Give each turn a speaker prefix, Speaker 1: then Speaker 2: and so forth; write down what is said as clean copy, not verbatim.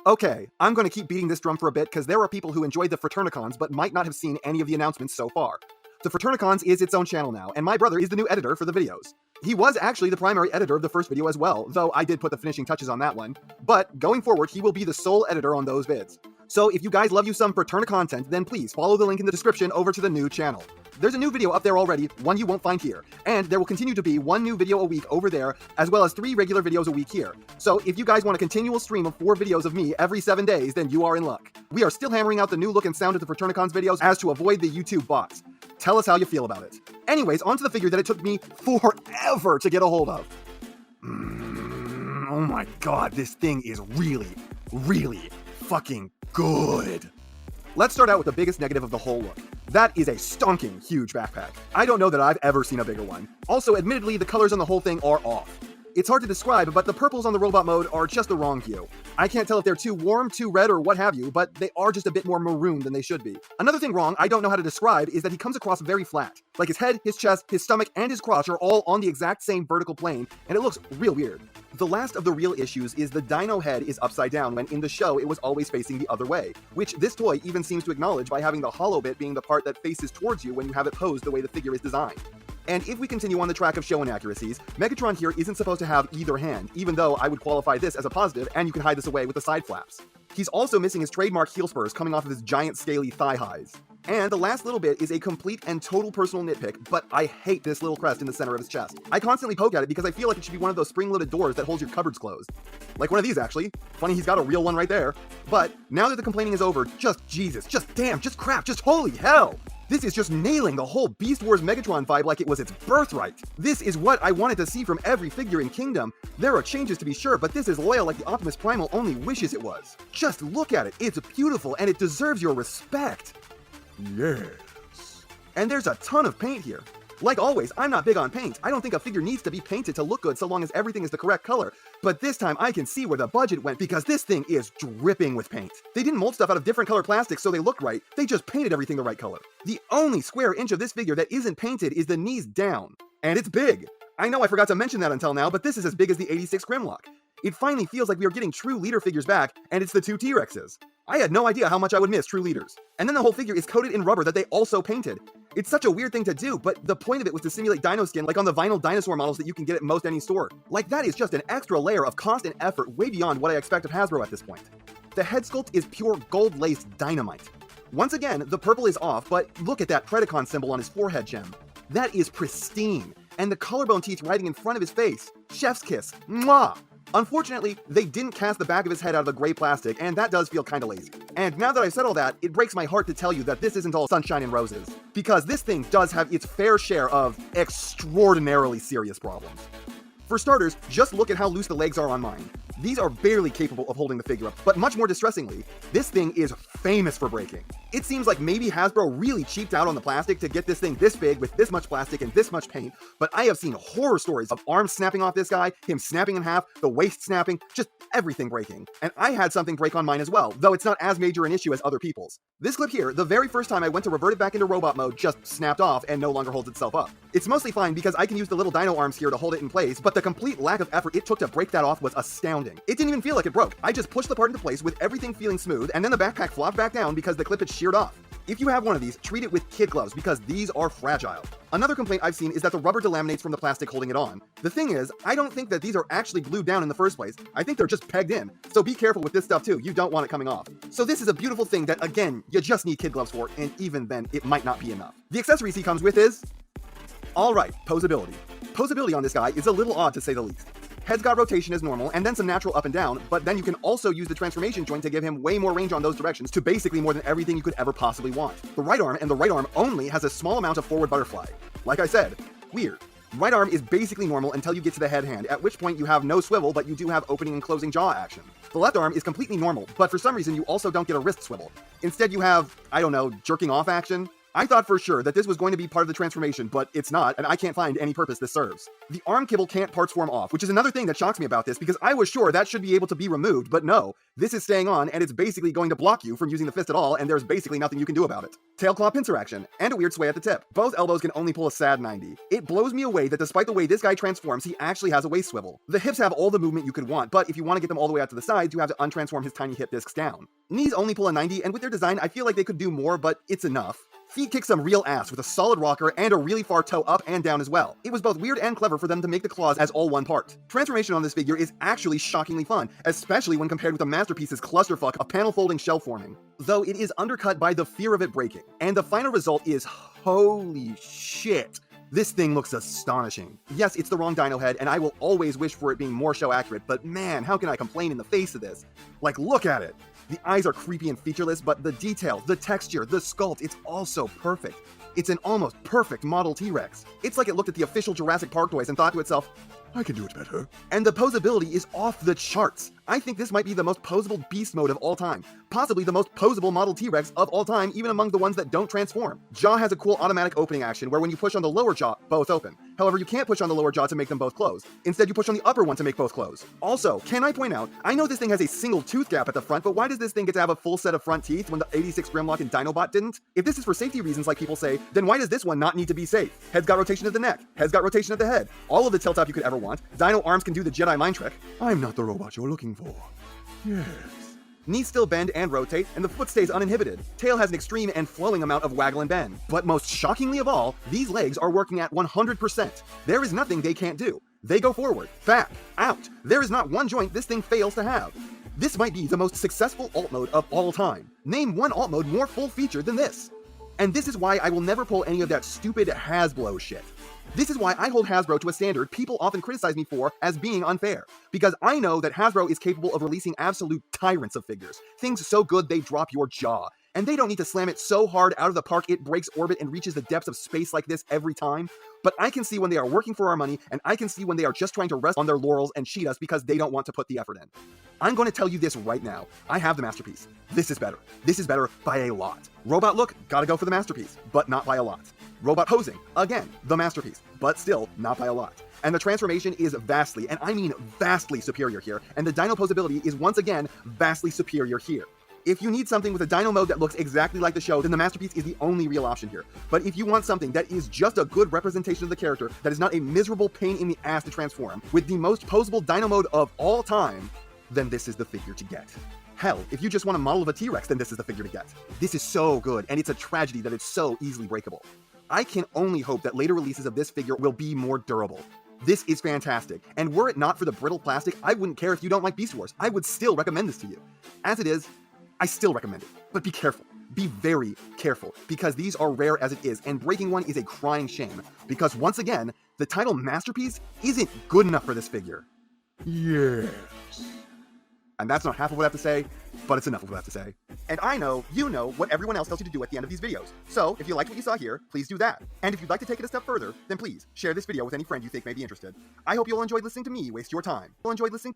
Speaker 1: Okay, I'm going to keep beating this drum for a bit because there are people who enjoyed the Fraternacons but might not have seen any of the announcements so far. The Fraternacons is its own channel now, and my brother is the new editor for the videos. He was actually the primary editor of the first video as well, though I did put the finishing touches on that one. But going forward, he will be the sole editor on those vids. So if you guys love you some Fraterna content, then please follow the link in the description over to the new channel. There's a new video up there already, one you won't find here, and there will continue to be one new video a week over there, as well as 3 regular videos a week here. So if you guys want a continual stream of 4 videos of me every 7 days, then you are in luck. We are still hammering out the new look and sound of the Fraternacons videos as to avoid the YouTube bots. Tell us how you feel about it. Anyways, onto the figure that it took me forever to get a hold of. Oh my god, this thing is really fucking good. Let's start out with the biggest negative of the whole look. That is a stonking huge backpack. I don't know that I've ever seen a bigger one. Also, admittedly, the colors on the whole thing are off. It's hard to describe, but the purples on the robot mode are just the wrong hue. I can't tell if they're too warm, too red, or what have you, but they are just a bit more maroon than they should be. Another thing wrong I don't know how to describe is that he comes across very flat. Like his head, his chest, his stomach, and his crotch are all on the exact same vertical plane, and it looks real weird. The last of the real issues is the dino head is upside down when in the show it was always facing the other way, which this toy even seems to acknowledge by having the hollow bit being the part that faces towards you when you have it posed the way the figure is designed. And if we continue on the track of show inaccuracies, Megatron here isn't supposed to have either hand, even though I would qualify this as a positive, and you can hide this away with the side flaps. He's also missing his trademark heel spurs coming off of his giant scaly thigh highs. And the last little bit is a complete and total personal nitpick, but I hate this little crest in the center of his chest. I constantly poke at it because I feel like it should be one of those spring-loaded doors that holds your cupboards closed. Like one of these, actually. Funny he's got a real one right there. But now that the complaining is over, just Jesus, just damn, just crap, just holy hell! This is just nailing the whole Beast Wars Megatron vibe like it was its birthright. This is what I wanted to see from every figure in Kingdom. There are changes to be sure, but this is loyal like the Optimus Primal only wishes it was. Just look at it, it's beautiful and it deserves your respect. Yes. And there's a ton of paint here. Like always, I'm not big on paint. I don't think a figure needs to be painted to look good so long as everything is the correct color. But this time I can see where the budget went because this thing is dripping with paint. They didn't mold stuff out of different color plastics so they looked right, they just painted everything the right color. The only square inch of this figure that isn't painted is the knees down. And it's big. I know I forgot to mention that until now, but this is as big as the 86 Grimlock. It finally feels like we are getting true leader figures back, and it's the 2 T-Rexes. I had no idea how much I would miss true leaders. And then the whole figure is coated in rubber that they also painted. It's such a weird thing to do, but the point of it was to simulate dino skin like on the vinyl dinosaur models that you can get at most any store. Like that is just an extra layer of cost and effort way beyond what I expect of Hasbro at this point. The head sculpt is pure gold-laced dynamite. Once again, the purple is off, but look at that Predacon symbol on his forehead gem. That is pristine, and the collarbone teeth riding in front of his face. Chef's kiss. Mwah! Unfortunately, they didn't cast the back of his head out of the gray plastic, and that does feel kinda lazy. And now that I've said all that, it breaks my heart to tell you that this isn't all sunshine and roses. Because this thing does have its fair share of extraordinarily serious problems. For starters, just look at how loose the legs are on mine. These are barely capable of holding the figure up, but much more distressingly, this thing is famous for breaking. It seems like maybe Hasbro really cheaped out on the plastic to get this thing this big with this much plastic and this much paint, but I have seen horror stories of arms snapping off this guy, him snapping in half, the waist snapping, just everything breaking. And I had something break on mine as well, though it's not as major an issue as other people's. This clip here, the very first time I went to revert it back into robot mode, just snapped off and no longer holds itself up. It's mostly fine because I can use the little dino arms here to hold it in place, but the complete lack of effort it took to break that off was astounding. It didn't even feel like it broke. I just pushed the part into place with everything feeling smooth, and then the backpack flopped back down because the clip had sheared off. If you have one of these, treat it with kid gloves because these are fragile. Another complaint I've seen is that the rubber delaminates from the plastic holding it on. The thing is, I don't think that these are actually glued down in the first place. I think they're just pegged in. So be careful with this stuff too, you don't want it coming off. So this is a beautiful thing that, again, you just need kid gloves for, and even then, it might not be enough. The accessories he comes with is... Alright, posability. Posability on this guy is a little odd to say the least. Head's got rotation as normal, and then some natural up and down, but then you can also use the transformation joint to give him way more range on those directions to basically more than everything you could ever possibly want. The right arm, and the right arm only, has a small amount of forward butterfly. Like I said, weird. Right arm is basically normal until you get to the head hand, at which point you have no swivel, but you do have opening and closing jaw action. The left arm is completely normal, but for some reason you also don't get a wrist swivel. Instead you have, I don't know, jerking off action? I thought for sure that this was going to be part of the transformation, but it's not, and I can't find any purpose this serves. The arm kibble can't parts form off, which is another thing that shocks me about this, because I was sure that should be able to be removed, but no. This is staying on, and it's basically going to block you from using the fist at all, and there's basically nothing you can do about it. Tail claw pincer action, and a weird sway at the tip. Both elbows can only pull a sad 90. It blows me away that despite the way this guy transforms, he actually has a waist swivel. The hips have all the movement you could want, but if you want to get them all the way out to the sides, you have to untransform his tiny hip discs down. Knees only pull a 90, and with their design, I feel like they could do more, but it's enough. Feet kick some real ass with a solid rocker and a really far toe up and down as well. It was both weird and clever for them to make the claws as all one part. Transformation on this figure is actually shockingly fun, especially when compared with the Masterpiece's clusterfuck of panel folding shell forming. Though it is undercut by the fear of it breaking. And the final result is holy shit. This thing looks astonishing. Yes, it's the wrong dino head, and I will always wish for it being more show accurate, but man, how can I complain in the face of this? Like, look at it! The eyes are creepy and featureless, but the detail, the texture, the sculpt, it's all so perfect. It's an almost perfect model T-Rex. It's like it looked at the official Jurassic Park toys and thought to itself, I can do it better. And the posability is off the charts. I think this might be the most posable beast mode of all time. Possibly the most posable model T-Rex of all time, even among the ones that don't transform. Jaw has a cool automatic opening action where when you push on the lower jaw, both open. However, you can't push on the lower jaw to make them both close. Instead, you push on the upper one to make both close. Also, can I point out, I know this thing has a single tooth gap at the front, but why does this thing get to have a full set of front teeth when the 86 Grimlock and Dinobot didn't? If this is for safety reasons like people say, then why does this one not need to be safe? Head's got rotation of the neck, head's got rotation of the head, all of the tilt up you could ever want. Dino arms can do the Jedi mind trick. I'm not the robot you're looking for. Yes. Knees still bend and rotate, and the foot stays uninhibited. Tail has an extreme and flowing amount of waggle and bend. But most shockingly of all, these legs are working at 100%. There is nothing they can't do. They go forward, back, out. There is not one joint this thing fails to have. This might be the most successful alt mode of all time. Name one alt mode more full-featured than this. And this is why I will never pull any of that stupid Hasbro shit. This is why I hold Hasbro to a standard people often criticize me for as being unfair. Because I know that Hasbro is capable of releasing absolute tyrants of figures. Things so good they drop your jaw. And they don't need to slam it so hard out of the park it breaks orbit and reaches the depths of space like this every time. But I can see when they are working for our money, and I can see when they are just trying to rest on their laurels and cheat us because they don't want to put the effort in. I'm going to tell you this right now. I have the Masterpiece. This is better. This is better by a lot. Robot look, gotta go for the Masterpiece, but not by a lot. Robot posing, again, the Masterpiece, but still not by a lot. And the transformation is vastly, and I mean vastly superior here, and the dino posability is once again vastly superior here. If you need something with a dino mode that looks exactly like the show, then the Masterpiece is the only real option here. But if you want something that is just a good representation of the character, that is not a miserable pain in the ass to transform, with the most posable dino mode of all time, then this is the figure to get. Hell, if you just want a model of a T-Rex, then this is the figure to get. This is so good, and it's a tragedy that it's so easily breakable. I can only hope that later releases of this figure will be more durable. This is fantastic, and were it not for the brittle plastic, I wouldn't care if you don't like Beast Wars. I would still recommend this to you. As it is, I still recommend it, but be careful. Be very careful, because these are rare as it is, and breaking one is a crying shame, because once again, the title Masterpiece isn't good enough for this figure. Yes. And that's not half of what I have to say, but it's enough of what I have to say. And I know you know what everyone else tells you to do at the end of these videos. So, if you liked what you saw here, please do that. And if you'd like to take it a step further, then please share this video with any friend you think may be interested. I hope you'll enjoy listening to me waste your time. You'll enjoy listening